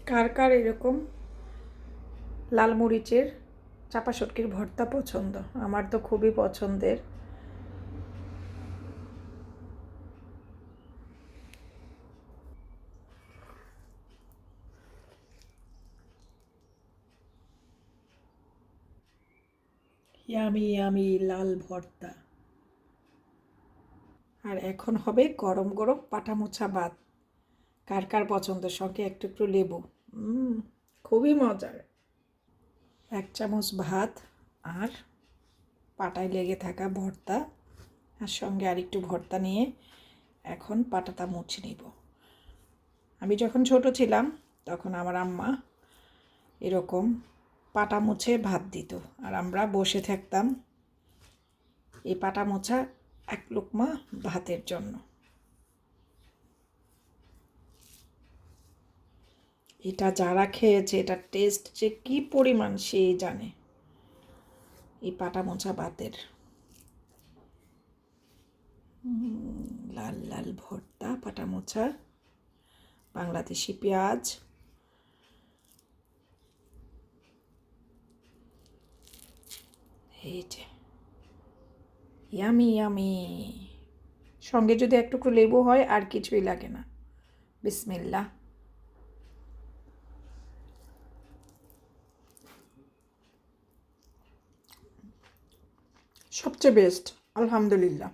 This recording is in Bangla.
কার কার এরকম লাল মরিচের চাপা শুটকির ভর্তা পছন্দ? আমার তো খুবই পছন্দের। ইয়ামি ইয়ামি লাল ভর্তা। আর এখন হবে গরম গরম পাটা মোছা ভাত। কার কার পছন্দ? সঙ্গে একটু একটু লেবু। খুবই মজার। 1 চামচ ভাত আর পাটায় লেগে থাকা ভর্তা, আর সঙ্গে আরেকটু ভর্তা নিয়ে এখন পাটাটা মুছে নিব। আমি যখন ছোট ছিলাম তখন আমার আম্মা এরকম পাটা মুছে ভাত দিত, আর আমরা বসে থাকতাম এই পাটা মোছা এক লোকমা ভাতের জন্য। এটা যারা খেয়েছে এটার টেস্ট যে কী পরিমাণ সেই জানে। এই পাটা মোছা ভাতের লাল লাল ভর্তা, পাটা মোছা, বাংলাদেশি পেঁয়াজ, এই যে ইয়ামি ইয়ামি। সঙ্গে যদি একটু লেবু হয় আর কিছুই লাগে না। বিসমিল্লাহ। সবচেয়ে বেস্ট, আলহামদুলিল্লাহ।